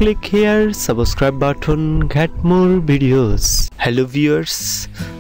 click here subscribe button get more videos. Hello viewers,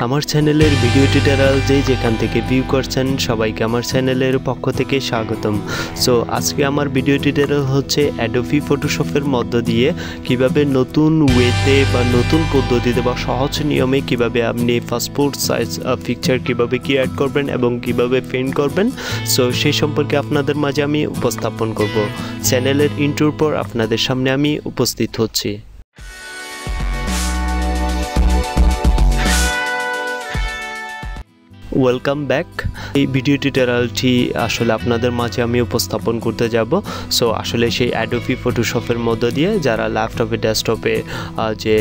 আমার চ্যানেলের video tutorial যেখান থেকে ভিউ করছেন সবাইকে আমার চ্যানেলের পক্ষ থেকে স্বাগতম। সো আজকে আমার ভিডিও টিউটোরিয়াল হচ্ছে অ্যাডোবি ফটোশপের মধ্য দিয়ে কিভাবে নতুন ওয়েতে বা নতুন পদ্ধতিতে বা সহজ নিয়মে কিভাবে আপনি পাসপোর্ট সাইজ পিকচার কিভাবে ক্রিয়েট করবেন এবং কিভাবে পেইন্ট করবেন, সো সেই সম্পর্কে আপনাদের মাঝে আমি উপস্থাপন করব। চ্যানেলের ইন্ট্রোর পর আপনাদের সামনে আমি উপস্থিত হচ্ছি। Welcome back. এই ভিডিও টিউটোরিয়ালটি আসলে আপনাদের মাঝে আমি উপস্থাপন করতে যাব। সো আসলে সেই অ্যাডোবি ফটোশপের মধ্য দিয়ে যারা ল্যাপটপে ডেস্কটপে যে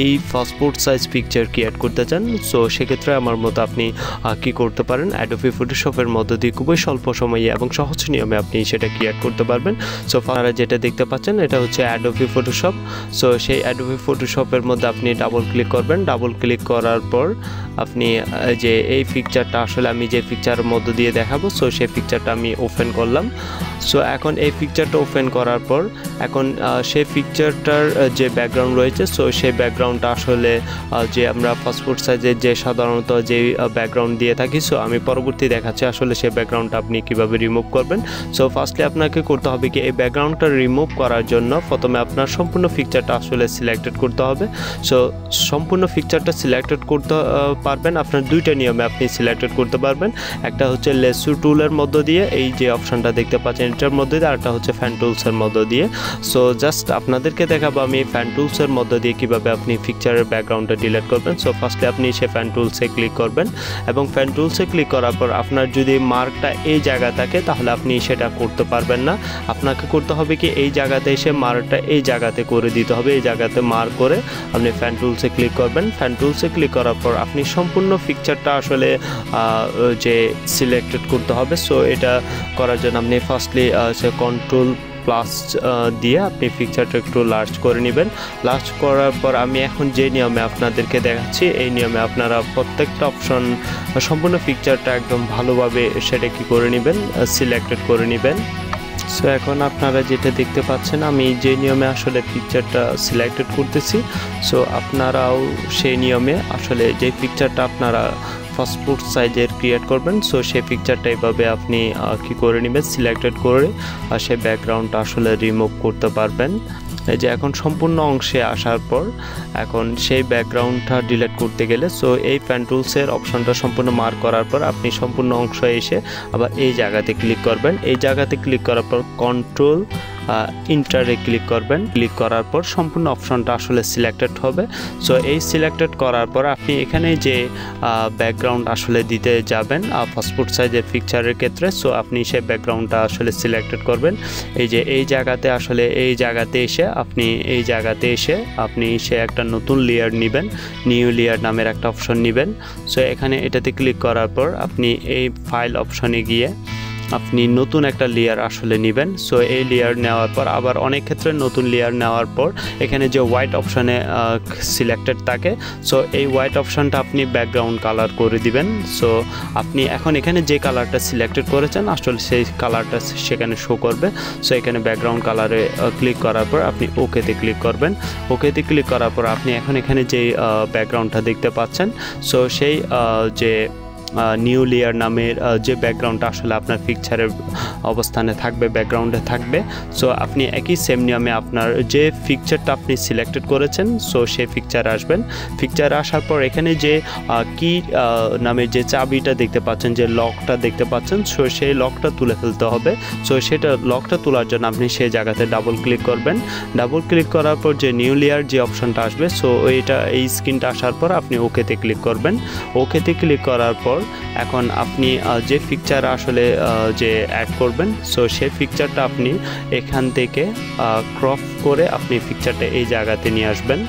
এই পাসপোর্ট সাইজ পিকচার ক্রিয়েট করতে চান, সো সেক্ষেত্রে আমার মতো আপনি কি করতে পারেন, অ্যাডোবি ফটোশপের মধ্য দিয়ে খুবই স্বল্প সময়ে এবং সহজ নিয়মে আপনি সেটা ক্রিয়েট করতে পারবেন। সো আপনারা যেটা দেখতে পাচ্ছেন এটা হচ্ছে অ্যাডোবি ফটোশপ। সো সেই অ্যাডোবি ফটোশপের মধ্যে আপনি ডাবল ক্লিক করবেন। ডাবল ক্লিক করার পর আপনি যে এই পিকচারটা আসলে আমি যে পিকচারের মধ্য দিয়ে দেখাবো, সো সেই পিকচারটা আমি ওপেন করলাম। সো এখন এই পিকচারটা ওপেন করার পর এখন সেই পিকচারটার যে ব্যাকগ্রাউন্ড রয়েছে, সো সেই ব্যাকগ্রাউন্ডটা আসলে যে আমরা পাসপোর্ট সাইজের যে সাধারণত যে ব্যাকগ্রাউন্ড দিয়ে থাকি, সো আমি পরবর্তী দেখাচ্ছি আসলে সেই ব্যাকগ্রাউন্ডটা আপনি কীভাবে রিমুভ করবেন। সো ফার্স্টলি আপনাকে করতে হবে কি, এই ব্যাকগ্রাউন্ডটা রিমুভ করার জন্য প্রথমে আপনার সম্পূর্ণ পিকচারটা আসলে সিলেক্টেড করতে হবে। সো সম্পূর্ণ পিকচারটা সিলেক্টেড করতে পারবেন আপনার দুইটা নিয়মে আপনি সিলেক্টেড করতে পারবেন। একটা হচ্ছে লেসু টুলের মধ্য দিয়ে, এই যে অপশনটা দেখতে পাচ্ছেন এটার মধ্যে দিয়ে, আরেকটা হচ্ছে ফ্যান টুলসের মধ্য দিয়ে। সো জাস্ট আপনাদেরকে দেখাবো আমি ফ্যান টুলসের মধ্য দিয়ে কিভাবে আপনি পিকচারের ব্যাকগ্রাউন্ডটা ডিলিট করবেন। সো ফার্স্টলি আপনি সে ফ্যান টুলসে ক্লিক করবেন এবং ফ্যান টুলসে ক্লিক করার পর আপনার যদি মার্কটা এই জায়গা থাকে তাহলে আপনি সেটা করতে পারবেন না। আপনাকে করতে হবে কি, এই জায়গাতে এসে মার্কটা এই জায়গাতে করে দিতে হবে। এই জায়গাতে মার্ক করে আপনি ফ্যান টুলসে ক্লিক করবেন। ফ্যান টুলসে ক্লিক করার পর আপনি সম্পূর্ণ পিকচারটা আসলে যে সিলেক্টেড করতে হবে। সো এটা করার জন্য আপনি ফার্স্টলি কন্ট্রোল প্লাস দিয়ে আপনি পিকচারটা একটু লার্জ করে নেবেন। লার্জ করার পর আমি এখন যে নিয়মে আপনাদেরকে দেখাচ্ছি, এই নিয়মে আপনারা প্রত্যেকটা অপশন সম্পূর্ণ পিকচারটা একদম ভালোভাবে সেটা কি করে নেবেন, সিলেক্টেড করে নেবেন। সো এখন আপনারা যেটা দেখতে পাচ্ছেন আমি যে নিয়মে আসলে পিকচারটা সিলেক্টেড করতেছি, সো আপনারাও সেই নিয়মে আসলে যে পিকচারটা আপনারা পাসপোর্ট সাইজের ক্রিয়েট করবেন, সো সেই পিকচারটা এইভাবে আপনি কি করে নেবেন, সিলেক্টেড করে সেই ব্যাকগ্রাউন্ডটা আসলে রিমুভ করতে পারবেন। এই যে এখন সম্পূর্ণ অংশে আসার পর এখন সেই ব্যাকগ্রাউন্ডটা ডিলিট করতে গেলে, সো এই ফ্যান টুলসের অপশনটা সম্পূর্ণ মার্ক করার পর আপনি সম্পূর্ণ অংশ এসে আবার এই জায়গাতে ক্লিক করবেন। এই জায়গাতে ক্লিক করার পর কন্ট্রোল ইন্টারে ক্লিক করবেন। ক্লিক করার পর সম্পূর্ণ অপশনটা আসলে সিলেক্টেড হবে। সো এই সিলেক্টেড করার পর আপনি এখানে যে ব্যাকগ্রাউন্ড আসলে দিতে যাবেন পাসপোর্ট সাইজের পিকচারের ক্ষেত্রে, সো আপনি সেই ব্যাকগ্রাউন্ডটা আসলে সিলেক্টেড করবেন। এই যে এই জায়গাতে আসলে এই জায়গাতে এসে আপনি সে একটা নতুন লেয়ার নেবেন, নিউ লেয়ার নামের একটা অপশন নেবেন। সো এখানে এটাতে ক্লিক করার পর আপনি এই ফাইল অপশনে গিয়ে আপনি নতুন একটা লেয়ার আসলে নেবেন। সো এই লেয়ার নেওয়ার পর আবার অনেক ক্ষেত্রে নতুন লেয়ার নেওয়ার পর এখানে যে হোয়াইট অপশানে সিলেক্টেড থাকে, সো এই হোয়াইট অপশানটা আপনি ব্যাকগ্রাউন্ড কালার করে দিবেন। সো আপনি এখন এখানে যে কালারটা সিলেক্টেড করেছেন আসলে সেই কালারটা সেখানে শো করবে। সো এখানে ব্যাকগ্রাউন্ড কালারে ক্লিক করার পর আপনি ওকেতে ক্লিক করবেন। ওকেতে ক্লিক করার পর আপনি এখন এখানে যে ব্যাকগ্রাউন্ডটা দেখতে পাচ্ছেন, সো সেই যে নিউ লেয়ার নামের যে ব্যাকগ্রাউন্ডটা আসলে আপনার পিকচারের অবস্থানে থাকবে, ব্যাকগ্রাউন্ডে থাকবে। সো আপনি একই সেম নিয়মে আপনার যে পিকচারটা আপনি সিলেক্টেড করেছেন, সো সেই পিকচারে আসবেন। পিকচারে আসার পর এখানে যে কি নামে যে চাবিটা দেখতে পাচ্ছেন, যে লকটা দেখতে পাচ্ছেন, সো সেই লকটা তুলে ফেলতে হবে। সো সেটা লকটা তোলার জন্য আপনি সেই জায়গাতে ডাবল ক্লিক করবেন। ডাবল ক্লিক করার পর যে নিউ লেয়ার যে অপশনটা আসবে, সো এই স্ক্রিনটা আসার পর আপনি ওকেতে ক্লিক করবেন। ওকেতে ক্লিক করার পর এখন আপনি যে পিকচার আসলে যে অ্যাড করবেন, সো সেই পিকচারটা আপনি এখান থেকে ক্রপ করে আপনি পিকচারটা এই জায়গাতে নিয়ে আসবেন।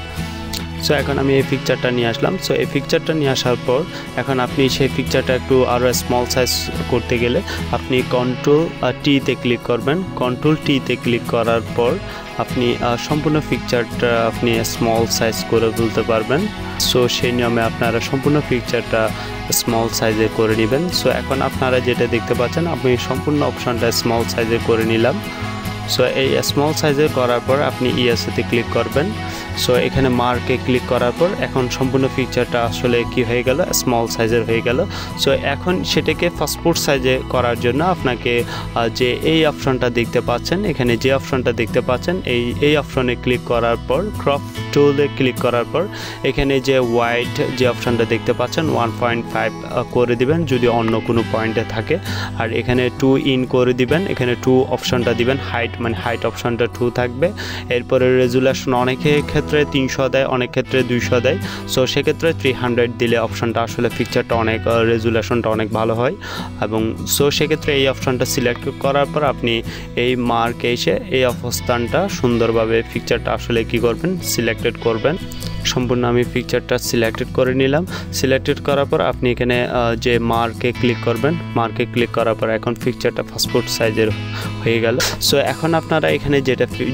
সো এখন আমি এই পিকচারটা নিয়ে আসলাম। সো এই পিকচারটা নিয়ে আসার পর এখন আপনি সেই পিকচারটা একটু আরও স্মল সাইজ করতে গেলে আপনি কন্ট্রোল টিতে ক্লিক করবেন। কন্ট্রোল টিতে ক্লিক করার পর আপনি সম্পূর্ণ পিকচারটা আপনি স্মল সাইজ করে তুলতে পারবেন। সো সেই নিয়মে আপনারা সম্পূর্ণ পিকচারটা স্মল সাইজে করে নেবেন। সো এখন আপনারা যেটা দেখতে পাচ্ছেন আমি সম্পূর্ণ অপশনটা স্মল সাইজে করে নিলাম। সো এই স্মল সাইজের করার পর আপনি ইএসএতে ক্লিক করবেন। সো এখানে মার্কে ক্লিক করার পর এখন সম্পূর্ণ পিকচারটা আসলে কি হয়ে গেল, স্মল সাইজের হয়ে গেল। সো এখন সেটাকে পাসপোর্ট সাইজে করার জন্য আপনাকে যে এই অপশনটা দেখতে পাচ্ছেন, এখানে যে অপশনটা দেখতে পাচ্ছেন এই অপশনে ক্লিক করার পর ক্রপ টুলে ক্লিক করার পর এখানে যে হোয়াইট যে অপশনটা দেখতে পাচ্ছেন 1.5 করে দিবেন যদি অন্য কোনো পয়েন্টে থাকে। আর এখানে 2 ইন করে দিবেন, এখানে 2 অপশনটা দিবেন, হাইট মানে হাইট অপশনটা 2 থাকবে। এরপরে রেজুলেশন অনেকের ক্ষেত্রে 300 দেয়, অনেক ক্ষেত্রে 200 দেয়। সো সেক্ষেত্রে 300 দিলে অপশনটা আসলে পিকচারটা অনেক রেজুলেশনটা অনেক ভালো হয়। এবং সো সেক্ষেত্রে এই অপশনটা সিলেক্ট করার পর আপনি এই মার্কে এসে এই অবস্থানটা সুন্দরভাবে পিকচারটা আসলে কি করবেন, সিলেক্টেড করবেন। সম্পূর্ণ আমি পিকচারটা সিলেক্টেড করে নিলাম। সিলেক্টেড করার পর আপনি এখানে যে মার্কে ক্লিক করবেন, মার্কে ক্লিক করার পর এখন পিকচারটা পাসপোর্ট সাইজের হয়ে গেল। সো এখন আপনারা এখানে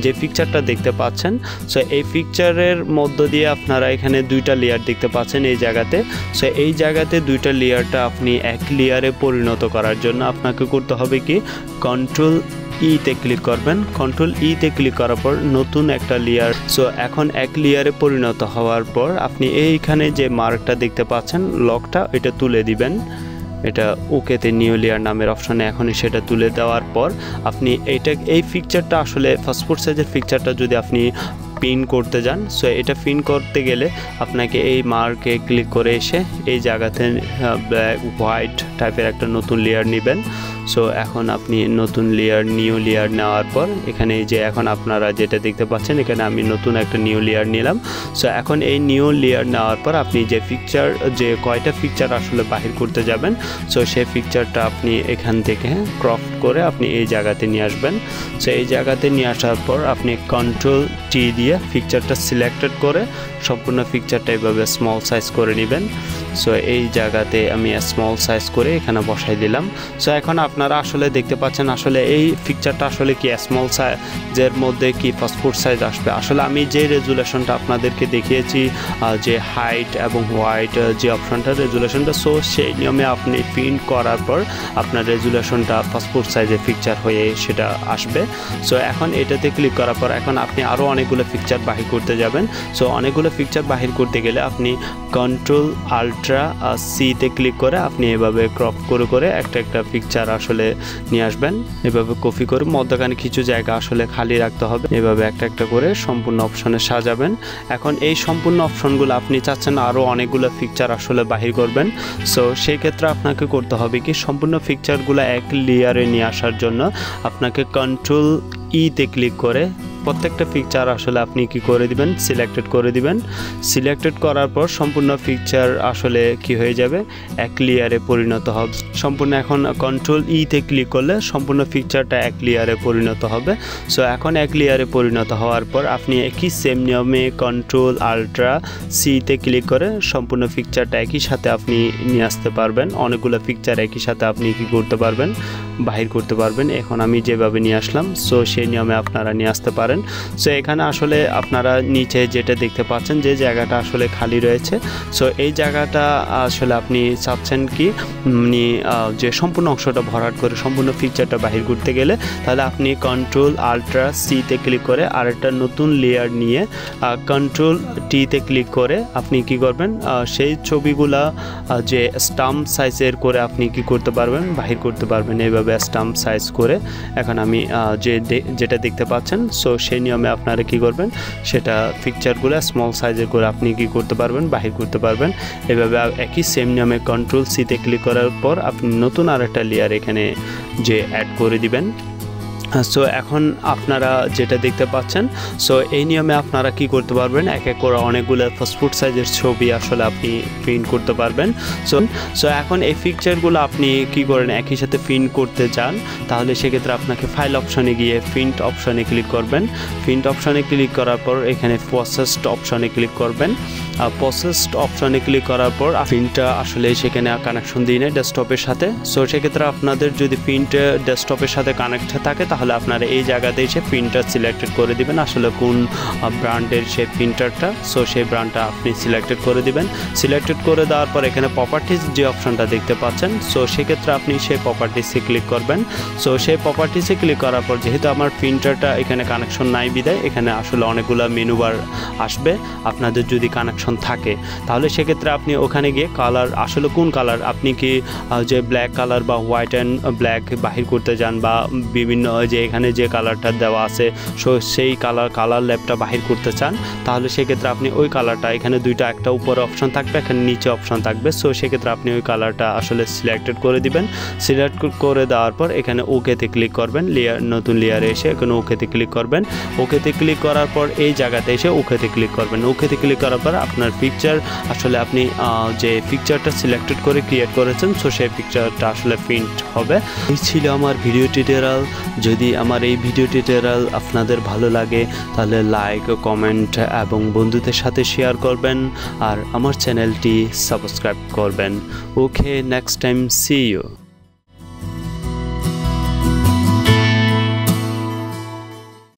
যে পিকচারটা দেখতে পাচ্ছেন, সো এই পিকচারের মধ্য দিয়ে আপনারা এখানে 2টা লেয়ার দেখতে পাচ্ছেন এই জায়গাতে। সো এই জায়গাতে 2টা লেয়ারটা আপনি এক লেয়ারে পরিণত করার জন্য আপনাকে করতে হবে কি, কন্ট্রোল ইতে ক্লিক করবেন। কন্ট্রোল ইতে ক্লিক করার পর নতুন একটা লেয়ার। সো এখন এক লেয়ারে পরিণত হওয়ার পর আপনি এইখানে যে মার্কটা দেখতে পাচ্ছেন লকটা, এটা তুলে দিবেন। এটা ওকেতে নিউ লেয়ার নামের অপশনে এখনই সেটা তুলে দেওয়ার পর আপনি এই পিকচারটা আসলে পাসপোর্ট সাইজের পিকচারটা যদি আপনি পিন করতে যান, সো এটা পিন করতে গেলে আপনাকে এই মার্কে ক্লিক করে এসে এই জায়গাতে হোয়াইট টাইপের একটা নতুন লেয়ার নেবেন। সো এখন আপনি নতুন লেয়ার নিউ লেয়ার নেওয়ার পর এখানে যে এখন আপনারা যেটা দেখতে পাচ্ছেন, এখানে আমি নতুন একটা নিউ লেয়ার নিলাম। সো এখন এই নিউ লেয়ার নেওয়ার পর আপনি যে কয়টা পিকচার আসলে বাহির করতে যাবেন, সো সেই পিকচারটা আপনি এখান থেকে ক্রপ করে আপনি এই জায়গাতে নিয়ে আসবেন। সো এই জায়গাতে নিয়ে আসার পর আপনি কন্ট্রোল টি দিয়ে পিকচারটা সিলেক্টেড করে সম্পূর্ণ পিকচারটা এইভাবে স্মল সাইজ করে নেবেন। সো এই জায়গাতে আমি স্মল সাইজ করে এখানে বসাই দিলাম। সো এখন আপনারা আসলে দেখতে পাচ্ছেন আসলে এই পিকচারটা আসলে কি স্মল সাইজের মধ্যে কি পাসপোর্ট সাইজ আসবে। আসলে আমি যে রেজুলেশনটা আপনাদেরকে দেখিয়েছি, যে হাইট এবং হোয়াইট যে অপশনটা রেজুলেশনটা, সো সেই নিয়মে আপনি প্রিন্ট করার পর আপনার রেজুলেশনটা পাসপোর্ট সাইজের পিকচার হয়ে সেটা আসবে। সো এখন এটাতে ক্লিক করার পর এখন আপনি আরও অনেকগুলো পিকচার বাহির করতে যাবেন। সো অনেকগুলো পিকচার বাহির করতে গেলে আপনি কন্ট্রোল আল্ট্রা সিতে ক্লিক করে আপনি এভাবে ক্রপ করে একটা পিকচার আসলে নিয়ে আসবেন। এভাবে কপি করে মধ্যখানে কিছু জায়গা আসলে খালি রাখতে হবে, এভাবে একটা করে সম্পূর্ণ অপশনে সাজাবেন। এখন এই সম্পূর্ণ অপশনগুলো আপনি চাচ্ছেন আরও অনেকগুলো পিকচার আসলে বাহির করবেন। সো সেই ক্ষেত্রে আপনাকে করতে হবে কি, সম্পূর্ণ পিকচারগুলো এক লেয়ারে নিয়ে আসার জন্য আপনাকে কন্ট্রোল ইতে ক্লিক করে প্রত্যেকটা পিকচার আসলে আপনি কি করে দিবেন, সিলেক্টেড করে দিবেন। সিলেক্টেড করার পর সম্পূর্ণ পিকচার আসলে কি হয়ে যাবে, এক লেয়ারে পরিণত হবে সম্পূর্ণ। এখন কন্ট্রোল ইতে ক্লিক করলে সম্পূর্ণ পিকচারটা এক লেয়ারে পরিণত হবে। সো এখন এক লেয়ারে পরিণত হওয়ার পর আপনি একই সেম নিয়মে কন্ট্রোল আল্ট্রা সিতে ক্লিক করে সম্পূর্ণ পিকচারটা একই সাথে আপনি নিয়ে আসতে পারবেন। অনেকগুলো পিকচার একই সাথে আপনি কি করতে পারবেন, বাহির করতে পারবেন। এখন আমি যেভাবে নিয়ে আসলাম, সো সেই নিয়মে আপনারা নিয়ে আসতে পারেন। সো এখানে আসলে আপনারা নিচে যেটা দেখতে পাচ্ছেন যে জায়গাটা আসলে খালি রয়েছে, সো এই জায়গাটা আসলে আপনি চাচ্ছেন কি যে সম্পূর্ণ অংশটা ভরাট করে সম্পূর্ণ পিকচারটা বাহির করতে গেলে তাহলে আপনি কন্ট্রোল আল্ট্রা সিতে ক্লিক করে আরেকটা নতুন লেয়ার নিয়ে কন্ট্রোল টিতে ক্লিক করে আপনি কি করবেন, সেই ছবিগুলা যে স্টাম্প সাইজের করে আপনি কি করতে পারবেন, বাহির করতে পারবেন এইভাবে স্টাম্প সাইজ করে। এখন আমি যেটা দেখতে পাচ্ছেন, সো সেই নিয়মে আপনারা কি করবেন, সেটা পিকচারগুলো স্মল সাইজের করে আপনি কি করতে পারবেন, বাহির করতে পারবেন। এভাবে একই সেম নিয়মে কন্ট্রোল সিতে ক্লিক করার পর আপনি নতুন আরেকটা লেয়ার এখানে যে অ্যাড করে দিবেন। সো এখন আপনারা যেটা দেখতে পাচ্ছেন, সো এই নিয়মে আপনারা কি করতে পারবেন, এক এক করে অনেকগুলো পাসপোর্ট সাইজের ছবি আসলে আপনি প্রিন্ট করতে পারবেন। সো এখন এই পিকচারগুলো আপনি কি করেন, একই সাথে প্রিন্ট করতে চান তাহলে সেক্ষেত্রে আপনাকে ফাইল অপশনে গিয়ে প্রিন্ট অপশনে ক্লিক করবেন। প্রিন্ট অপশনে ক্লিক করার পর এখানে প্রসেসড অপশনে ক্লিক করবেন। প্রসেসড অপশনে ক্লিক করার পর পিনটা আসলে সেখানে কানেকশন দিয়ে নেয় ডেস্কটপের সাথে। সো সেক্ষেত্রে আপনাদের যদি পিনটা ডেস্কটপের সাথে কানেক্ট থাকে তাহলে আপনারা এই জায়গাতে এসে প্রিন্টার সিলেক্টেড করে দিবেন আসলে কোন ব্র্যান্ডের সেই প্রিন্টারটা। সো সেই ব্র্যান্ডটা আপনি সিলেক্টেড করে দিবেন। সিলেক্টেড করে দেওয়ার পর এখানে প্রপার্টিজ যে অপশনটা দেখতে পাচ্ছেন, সো সেক্ষেত্রে আপনি সেই প্রপার্টিসে ক্লিক করবেন। সো সেই প্রপার্টিসে ক্লিক করার পর যেহেতু আমার প্রিন্টারটা এখানে কানেকশন নাই বিদায় এখানে আসলে অনেকগুলো মেনু বার আসবে। আপনাদের যদি কানেকশন থাকে তাহলে সেক্ষেত্রে আপনি ওখানে গিয়ে কালার আসলে কোন কালার আপনি কি যে ব্ল্যাক কালার বা হোয়াইট অ্যান্ড ব্ল্যাক বাহির করতে যান বা বিভিন্ন যে এখানে যে কালারটা দেওয়া আছে সো সেই কালার ল্যাবটা বাহির করতে চান তাহলে সেক্ষেত্রে আপনি ওই কালারটা এখানে দুইটা একটা উপরে অপশন থাকবে এখানে নিচে অপশন থাকবে। সো সেক্ষেত্রে আপনি ওই কালারটা আসলে সিলেক্টেড করে দিবেন। সিলেক্ট করে দেওয়ার পর এখানে ওকেতে ক্লিক করবেন। নতুন লেয়ারে এসে এখানে ওকেতে ক্লিক করবেন। ওকেতে ক্লিক করার পর এই জায়গাতে এসে ওকেতে ক্লিক করবেন। ওকেতে ক্লিক করার পর আপনার পিকচার আসলে আপনি যে পিকচারটা সিলেক্টেড করে ক্রিয়েট করেছেন সো সেই পিকচারটা আসলে প্রিন্ট হবে। এই ছিল আমার ভিডিও টিউটোরিয়াল। যদি আমার এই ভিডিও টিউটোরিয়াল আপনাদের ভালো লাগে তাহলে লাইক কমেন্ট এবং বন্ধুদের সাথে শেয়ার করবেন আর আমার চ্যানেলটি সাবস্ক্রাইব করবেন। ওকে, নেক্সট টাইম সি ইউ।